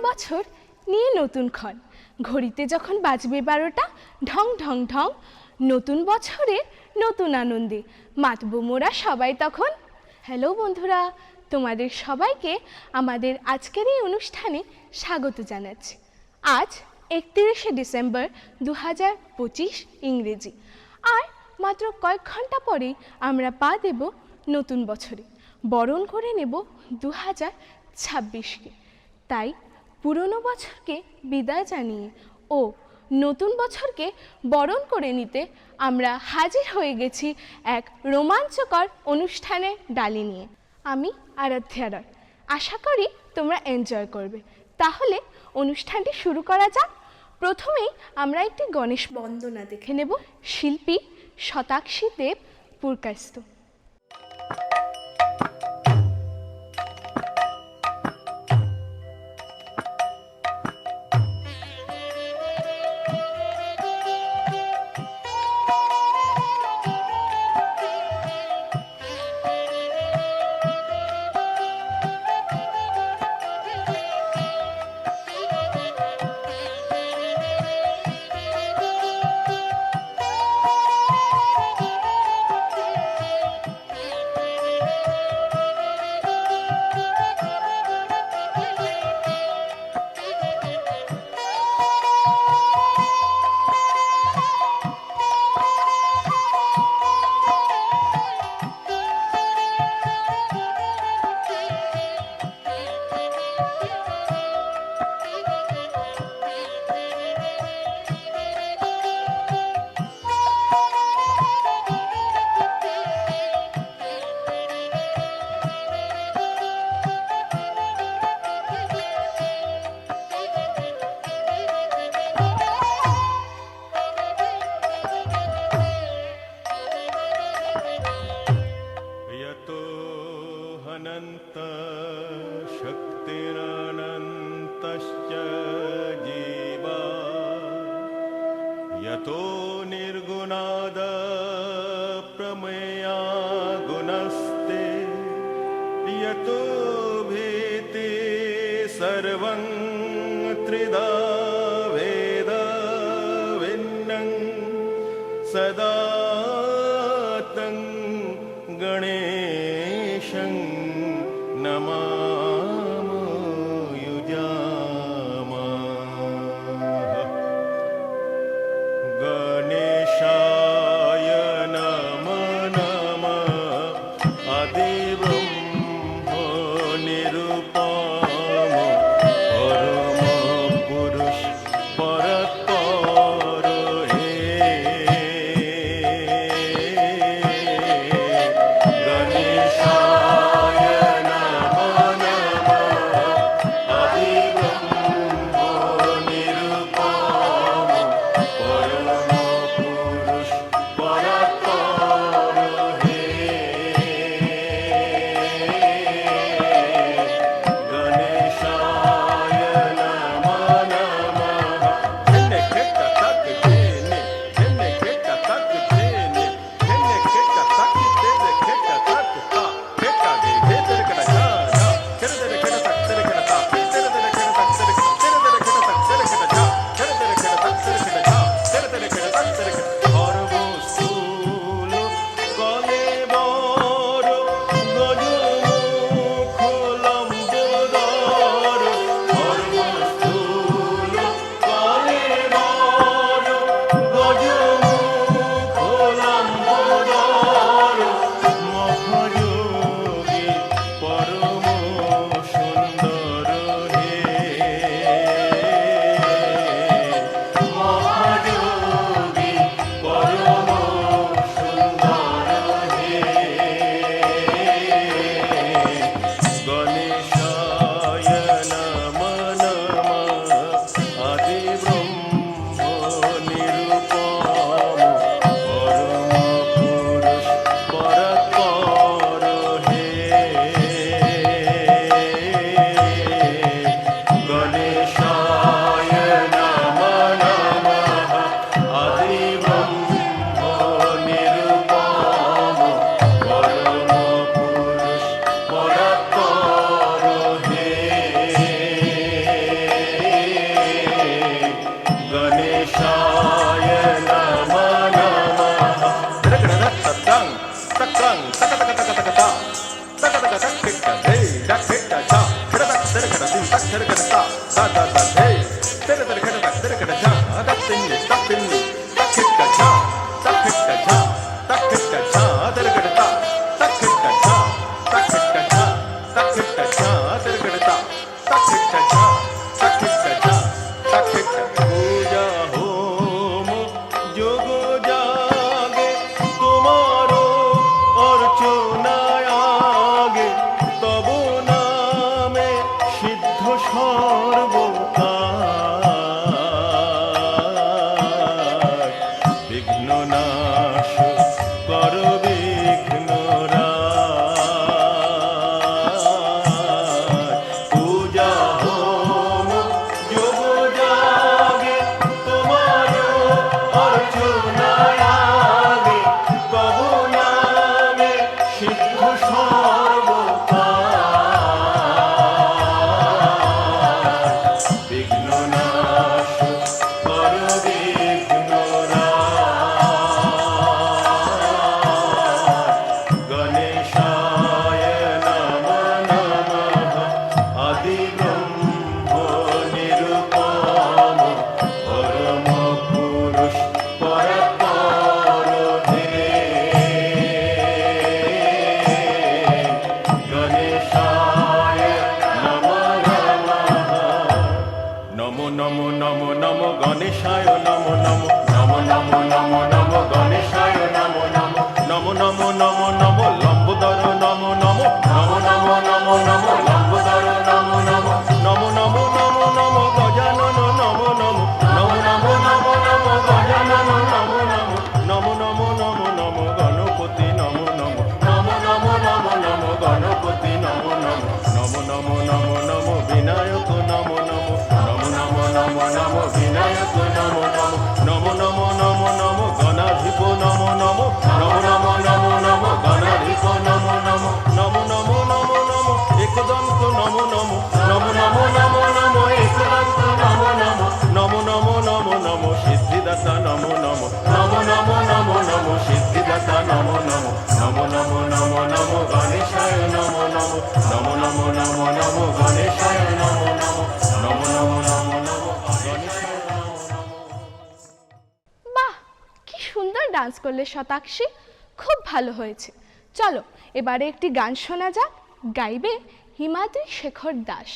বছর নিয়ে নতুন ক্ষণ, ঘড়িতে যখন বাজবে 12টা, ঢং ঢং ঢং, নতুন বছরের নতুন আনন্দে মাতব মোরা সবাই তখন। হ্যালো বন্ধুরা, তোমাদের সবাইকে আমাদের আজকের এই অনুষ্ঠানে স্বাগত জানাচ্ছি। আজ 31শে ডিসেম্বর 2025 ইংরেজি, আর মাত্র কয়েক ঘন্টা পরেই আমরা পা দেব নতুন বছরে, বরণ করে নেব 2026কে। তাই পুরনো বছরকে বিদায় জানিয়ে ও নতুন বছরকে বরণ করে নিতে আমরা হাজির হয়ে গেছি এক রোমাঞ্চকর অনুষ্ঠানের ডালি নিয়ে। আমি আরাধ্যা রয়, আশা করি তোমরা এনজয় করবে। তাহলে অনুষ্ঠানটি শুরু করা যাক। প্রথমেই আমরা একটি গণেশ বন্দনা দেখে নেব, শিল্পী শতাক্ষী দেব পুরকায়স্থ। शक्तिरनन्तश्च जीवा यतो निर्गुणाद प्रमेया गुणस्ते यतो भीति सर्वं त्रिधा वेद भिन्नं सदा तं गणेशं नमामि। নমো নমো নমো লম্বোদর নমো নমো নমো নমো নমো নমো লম্বোদর নমো নমো নমো নমো নমো নমো গজানন নমো নমো নমো নমো নমো নমো গজানন নমো নমো নমো নমো নমো নমো গণপতি নমো নমো নমো নমো নমো নমো গণপতি নমো নমো নমো নমো নমো নমো বিনায়ক নমো নমো নমো নমো নমো নমো বিনায়ক নমো নমো নমো নমো নমো নমো গণাধিপ নমো নমো নমো নমো নমো নমো গণাধিপ নমো নমো নমো নমো নমো নমো একদন্ত নমো নমো নমো নমো নমো নমো একদন্ত নমো নমো নমো নমো নমো নমো সিদ্ধিদাতা নমো নমো নমো নমো নমো নমো সিদ্ধিদাতা নমো নমো নমো নমো নমো নমো গণেশায় নমো নমো নমো নমো নমো নমো গণেশায় নমো নমো নমো নমো নমো নমো গণেশায় নমো নমো। বাহ, কি সুন্দর ডান্স করলে শতাক্ষী, খুব ভালো হয়েছে। চলো এবারে একটি গান শোনা যাক, গাইবে হিমাদ্রি শেখর দাস।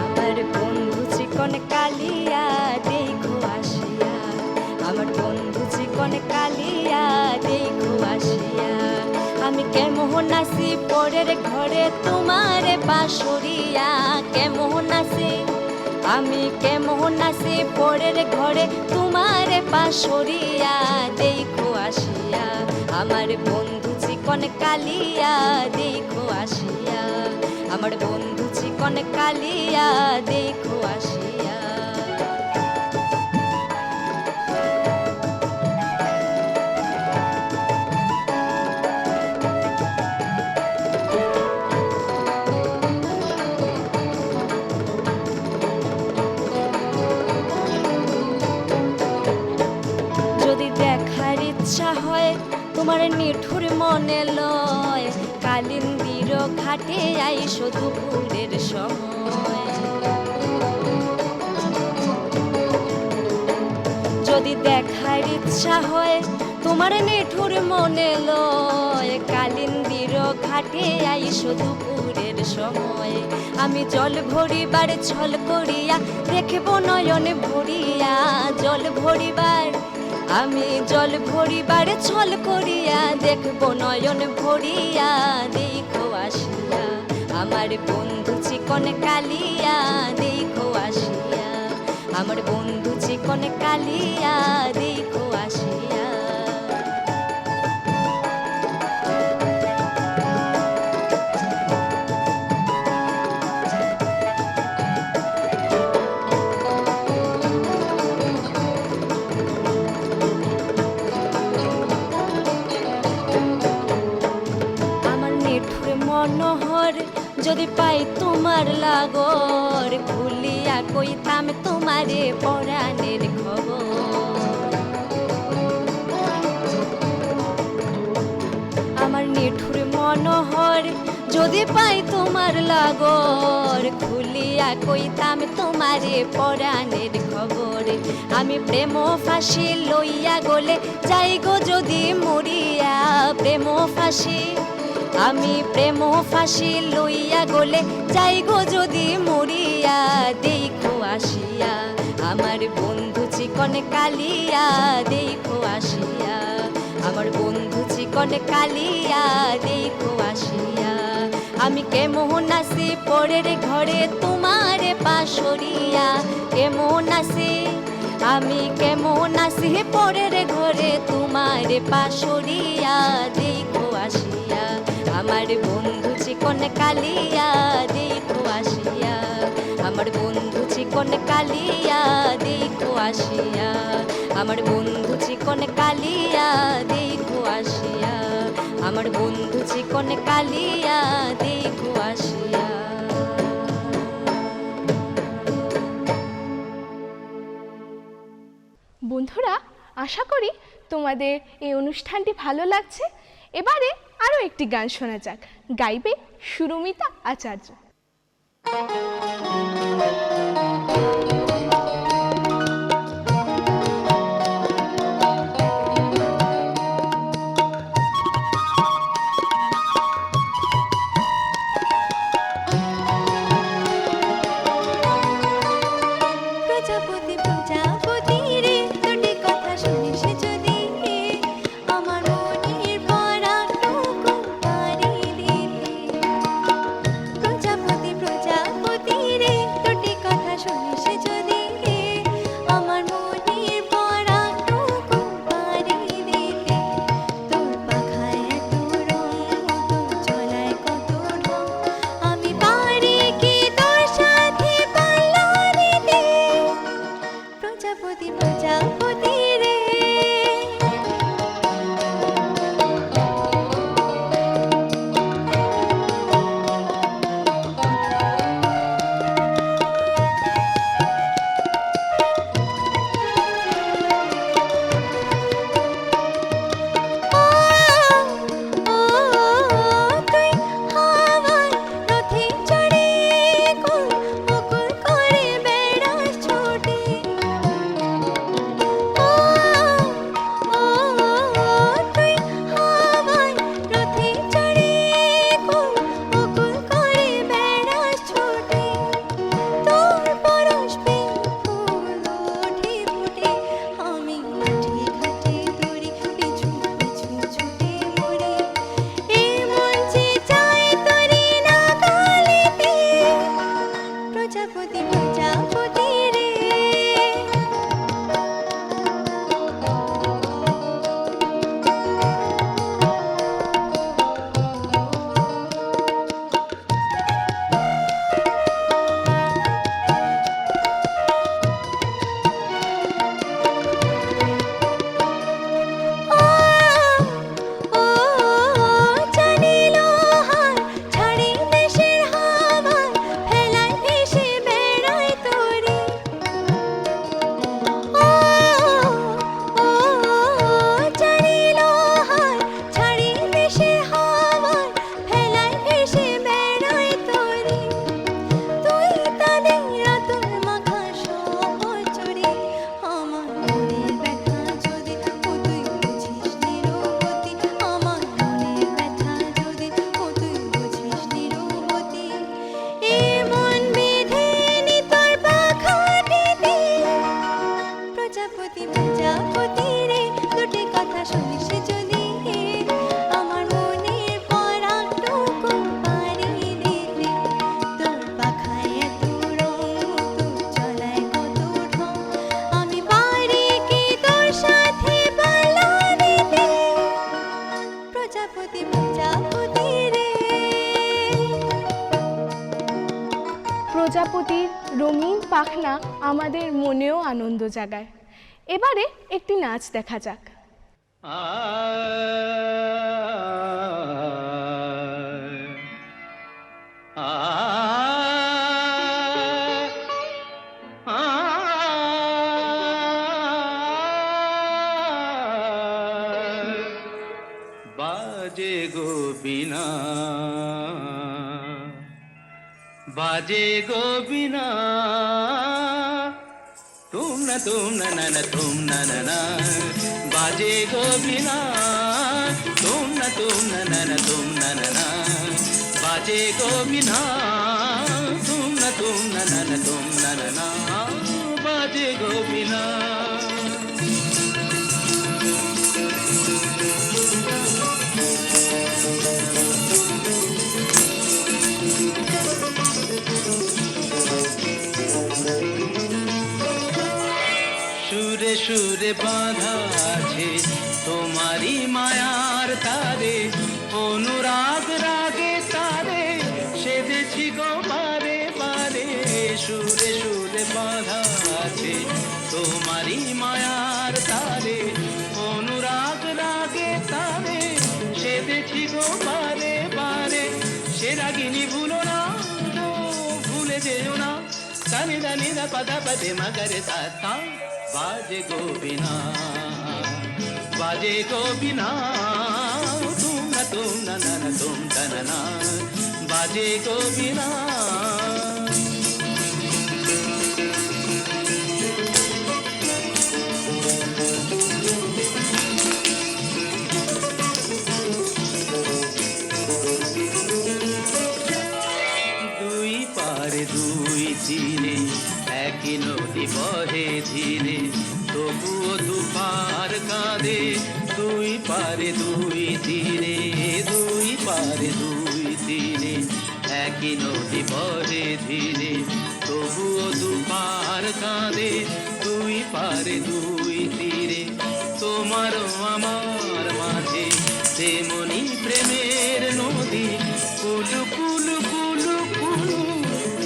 আমার বন্ধু চিকন কালিয়া দেখো আসিয়া, আমার বন্ধু চিকন কালিয়া দেখো আসিয়া, আমি কেমন আছি পরের ঘরে তোমার বাঁশরিয়া, কেমন আছি আমি কেমন আছি পরের ঘরে তোমার বাঁশরিয়া দেখো আসিয়া, আমার বন্ধু চিকন কালিয়া দেখো আসিয়া, আমার বন্ধু চিকন কালিয়া দেখো আসিয়া। যদি দেখার ইচ্ছা হয় তোমার নিঠুর মনে লয়, কালিন্দির ঘাটে আইসো দুপুরের সময়। যদি দেখার ইচ্ছা হয় তোমার নিঠুর মনে লয়, কালিন্দির ঘাটে আইসো দুপুরের সময়। আমি জল ভরিবার ছল করিয়া দেখব নয়ন ভরিয়া, জল ভরিবার আমি জল ভরিবার ছল করিয়া দেখব নয়ন ভরিয়া দেখো আসিয়া, আমার বন্ধু চিকন কালিয়া দেখো আসিয়া, আমার বন্ধু চিকন কালিয়া দেখো আসিয়া। মনোহর যদি পাই তোমার লাগর, ভুলিয়া কইতাম তোমারে পরাণের খবর। আমার নিঠুর মনোহর যদি পাই তোমার লাগর, খুলিয়া কইতাম তোমারে পরাণের খবর। আমি প্রেম ফাঁসি লইয়া গলে যাই গো যদি মরিয়া, প্রেম ফাঁসি আমি প্রেম ফাঁসি লইয়া গলে যাই গো যদি মরিয়া দেখো আসিয়া, আমার বন্ধু চিকন কালিয়া দেখো আসিয়া, আমার বন্ধু চিকন কালিয়া দেখো আসিয়া। আমি কেমন আছি পরের ঘরে তোমার বাঁশরিয়া, কেমন আছি আমি কেমন আছি পরের ঘরে তোমার বাঁশরিয়া দেখো আসিয়া, আমার বন্ধু চিকন কালিয়া দেখো আসিয়া, আমার বন্ধু চিকন কালিয়া দেখো আসিয়া, আমার বন্ধু চিকন কালিয়া দেখো আসিয়া, আমার বন্ধু চিকন কালিয়া দেখো আসিয়া। বন্ধুরা, আশা করি তোমাদের এই অনুষ্ঠানটি ভালো লাগছে। এবারে আরও একটি গান শোনা যাক, গাইবে সুরমিতা আচার্য। শুনিস যদি আমার মনের পরাটুকু পারি দিতে তোর পাখায় এত রং তোর চলায় কত ঢং আমি পারি কি তোর সাথে পাল্লা দিতে প্রজাপতি প্রজাপতি রে প্রজাপতির রঙিন পাখনা আমাদের মনেও আনন্দ জাগায়। এবারে একটি নাচ দেখা যাক। বাজে গো বিনা बाजे गो बिना तुम न तुम न ना बाजे गो बिना तुम न तुम ना बाजे गो बिना तुम न तुम ना बाजे गो बिना সুরে সুরে বাঁধা আছে তোমারি মায়ার তারে অনুরাগ রাগে তারে সেদেছি গো বারে বারে সুরে সুরে বাঁধা আছে তোমারি মায়ার তারে অনুরাগ রাগে তারে সেদেছি গো বারে বারে সে রাগিনী ভুলো না তো ভুলে যেও না সানি দানি দা পদা পদে মগরে তা बाजे गो बिना तुम न तुम ना बाजे गो बिना দুই পারে দুই তীরে একই নদী বহে ধীরে তবুও দুপার কাঁদে দুই পারে দুই তীরে দুই পারে দুই তীরে একই নদী বহে ধীরে তবুও দুপার কাঁদে দুই পারে দুই তীরে তোমারও আমার মাঝে তেমনি প্রেমের নদী কুলু কুলু কুলু কুলু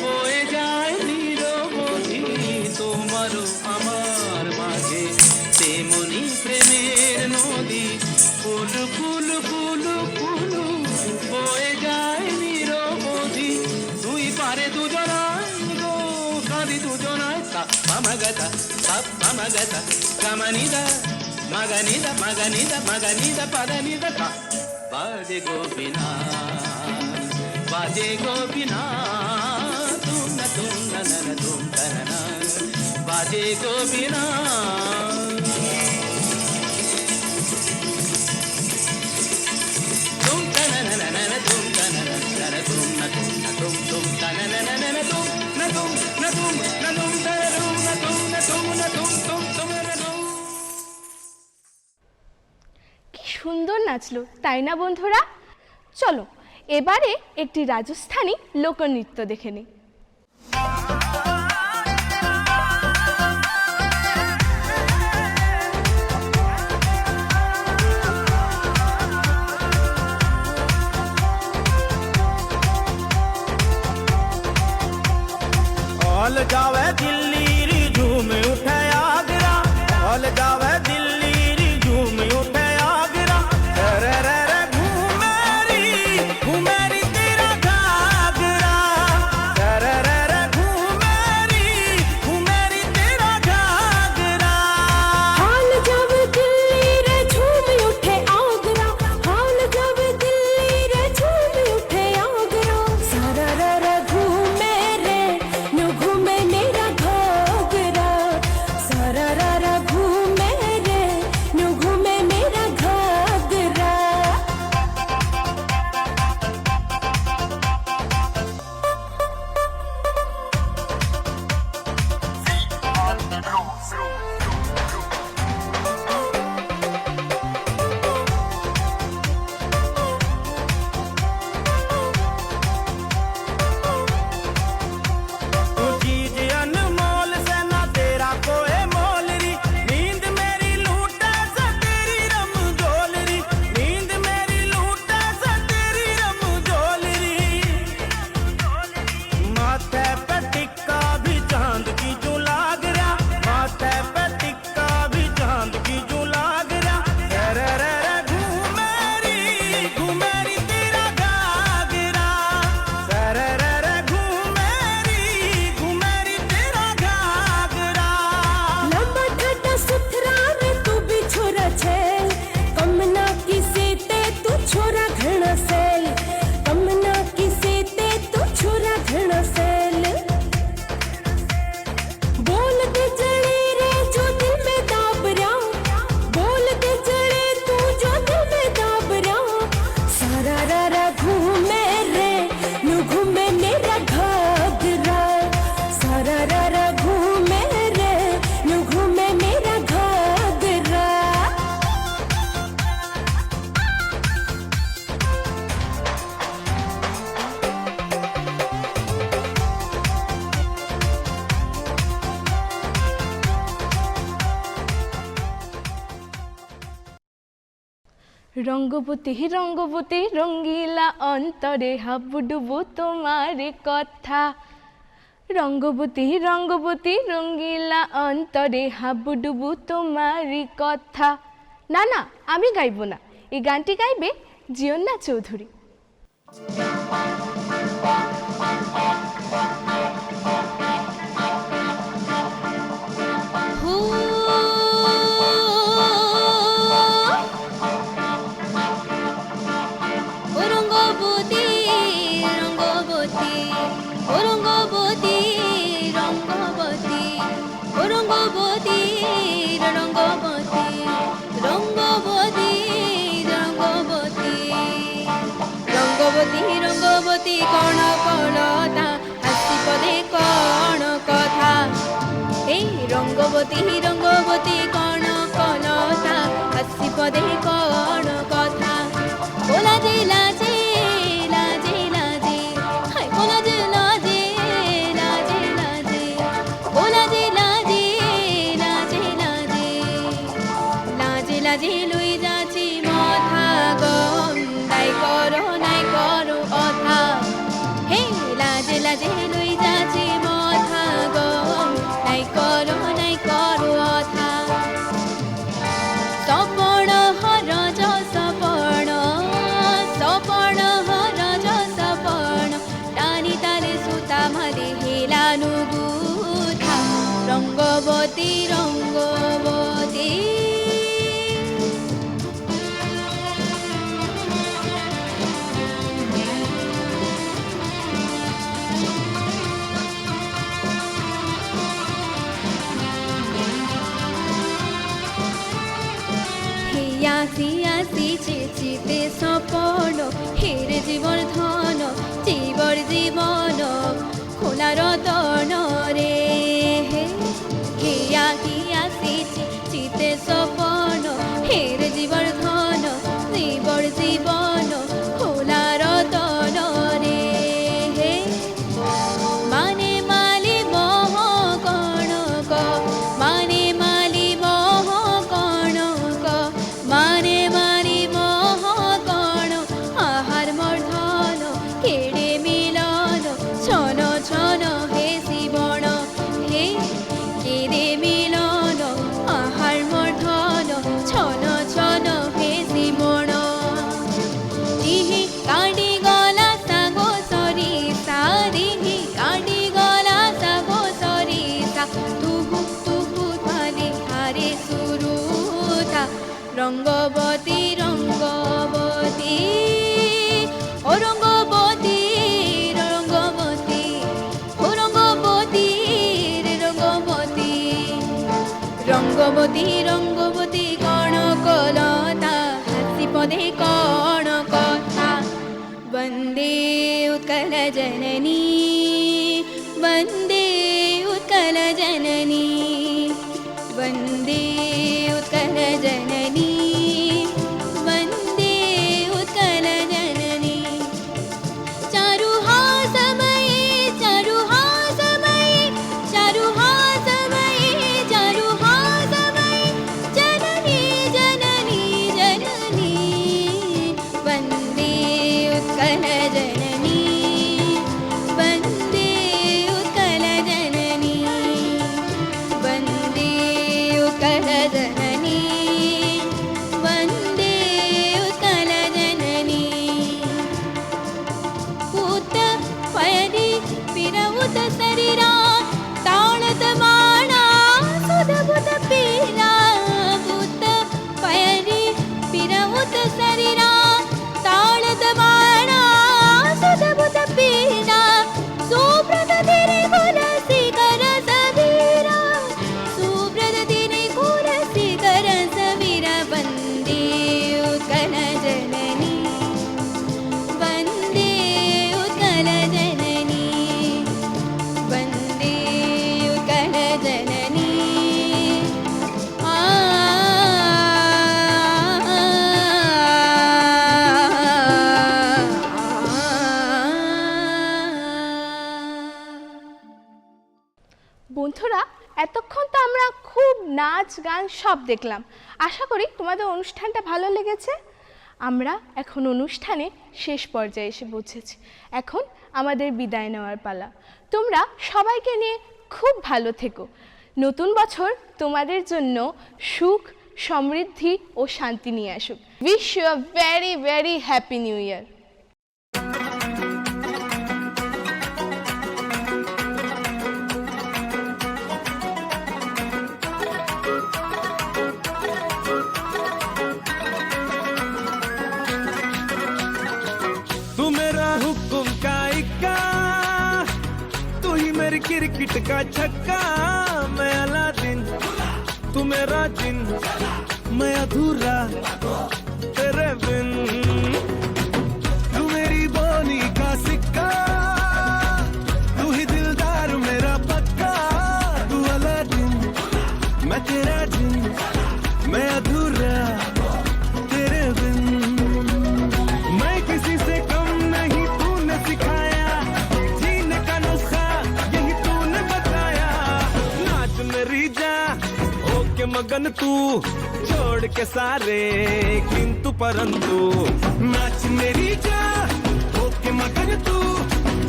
বয়ে যায় নিরবধি তোমারও আমার মাঝে তেমনি প্রেমের নদী কুলু কুলু কুলু কুলু বয়ে যায় নিরবধি দুই পারে দুজনায় গো কাঁদি দুজনায় মামাগাতা মামাগাতা কামানিদা মাগানিদা মাগানিদা মাগানিদা পাদানিদা কা বাজে গো বিনা तुम न तुम ना बाजे गो बिना तुम কি সুন্দর নাচলো তাই না বন্ধুরা? চলো এবারে একটি রাজস্থানী লোকনৃত্য দেখে নিই। ऑल जावे दिल्ली री झूम उठे आगरा ऑल जावे दिल्ली री झूम उठे आगरा रे रे रे घूमेरी तेरा घाघरा रे रे रे घूमेरी तेरा घाघरा हाल जब दिल्ली रे झूम उठे आगरा हाल जब दिल्ली रे झूम उठे आगरा सारा रे घूमे रे न घूमे রঙ্গবতী রঙ্গবতী রঙ্গিলা অন্তরে হাবুডুবু তোমার কথা। রঙ্গবতী রঙ্গবতী রঙ্গিলা অন্তরে হাবুডুবু তোমার কথা। না না, আমি গাইব না, এই গানটি গাইবে জিয়ন্না চৌধুরী। রঙ্গবতী রঙ্গবতী রঙ্গবতী রঙ্গবতী রঙ্গবতী রঙ্গবতী রঙ্গবতী রঙ্গবতী রঙ্গবতী রঙ্গবতী কণ কলতা হাসি পদে কণ কথা। এই রঙ্গবতী রঙ্গবতী কণ কলতা হাসি পদে কণ কথা। ও লাজে লাজে লাজে লাজে হায় ও লাজে লাজে লাজে লাজে ও লাজে লাজে লাজে লাজে লাজে লাজে লই যাচ্ছি মাথা গম নাই করো অথা। হে লাজে লাজে লই যাচ্ছি মাথা গম নাই করো অথা। সপণ হরজ সপণ সপণ হরজ সপণ টানি তারে সুতা মারে হেলানু গুথা। রঙ্গবতী রঙ্গবতী আসি আসিছে চিতে সপন হেরে জীবন ধন জীবর জীবন খোলা রতন রে। হে আসিছে চিতে সপন হেরে জীবর ধন জীবর জীবন খোলা রতন রে। মানে মালি মোহ কণক মানে মালি মোহ কণক মানে মারি মোহ কণ আহার মর্ধন কেড়ে মিলন ছন ছন হে শিবণ। হে কেড়ে মিলন আহার মর্ধন ছন ছন হে শিবণ। দিহি কাটি গলা সাগো সরিষা দিহি কাটি গলা সাগো সরিষা তুহু তুহু ধারে হারে সুরুথা। রঙ্গবতী রঙ্গবতী ও রঙ্গবতী রঙ্গবতী ও রঙ্গবতী রঙ্গবতী রঙ্গবতী রঙ্গবতী কণ কলতা হাসি পদে কণ কথা। বন্দে উৎকল জননী বন্দে উৎকল জননী वन्दे उत्कलजननी वन्दे उत्कलजननी। चारुहासमये चारुहासमये चारुहासमये चारुहासमये जननी जननी जननी वन्दे उत्कलजननी वन्दे उत्कलजननी वन्दे उत्कलजननी वन्दे उत्कलजननी। पूत पयरी पिरउत शरीरा ताणत माणा सुधबुध पीरा। पूत पयरी पिरउत शरीरा ताणत माणा सुधबुध पीरा। सुब्रत तेरे गुरसी कर सबीरा सुब्रत तेरे गुरसी कर सबीरा। वन्दे उत्कलजननी वन्दे उत्कलजननी वन्दे उत्कलजननी। বন্ধুরা, এতক্ষণ তো আমরা খুব নাচ গান সব দেখলাম। আশা করি তোমাদের অনুষ্ঠানটা ভালো লেগেছে। আমরা এখন অনুষ্ঠানে শেষ পর্যায়ে এসে পৌঁছেছি। এখন আমাদের বিদায় নেওয়ার পালা। তোমরা সবাইকে নিয়ে খুব ভালো থেকো। নতুন বছর তোমাদের জন্য সুখ, সমৃদ্ধি ও শান্তি নিয়ে আসুক। Wish you a very very happy new year. तू मेरा हुक्म का इक्का, तू ही मेरी क्रिकेट का छक्का। मैं अलादीन, तू मेरा जिन, मैं अधूरा तेरे बिन। तू मेरी बोली का सिक्का, तू ही दिलदार मेरा पक्का। तू अलादीन, मैं तेरा जिन, मैं अधूरा तेरे बिन। मैं किसी से कम नहीं, तूने सिखाया जीने का नुस्खा, यही तूने बताया। नाच मेरी जा होके मगन तू, छोड़ के सारे किंतु परंतु। नाच मेरी जा होके मगन तू,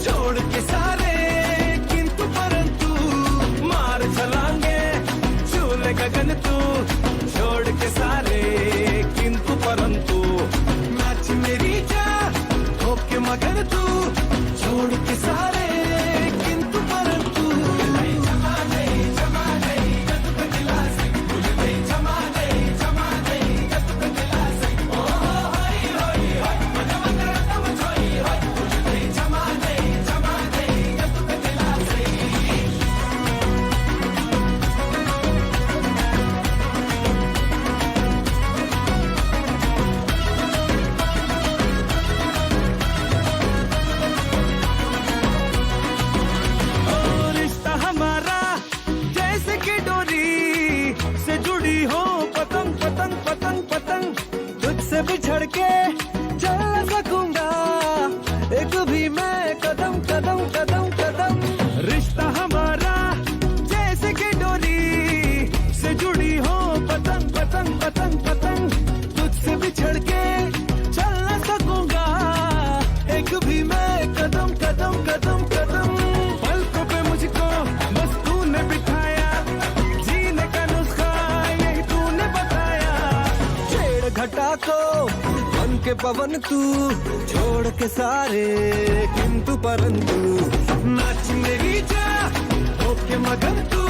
छोड़ के सारे किंतु परंतु। मार छलांगे झूले गगन तू, छोड़ के सारे किंतु परंतु। नाच मेरी जा होके मगन तू, छोड़ के सारे किंतु परंतु। रिश्ता हमारा जैसे कि डोरी से जुड़ी हो पतंग पतंग पतंग पतंग। तुझसे बिछड़ के चल न सकूंगा एक भी मैं कदम कदम कदम कदम। रिश्ता हमारा जैसे कि डोरी से जुड़ी हो पतंग पतंग पतंग पतंग। तुझसे बिछड़ के चल न सकूंगा एक भी मैं कदम कदम कदम कदम। पलकों पे मुझको बस तूने बिठाया, जीने का नुस्खा यही तूने बताया। छेड़ घटा को बन के पवन तू, छोड़ के सारे किंतु परंतु। नाच मेरी जा होके मगन तू,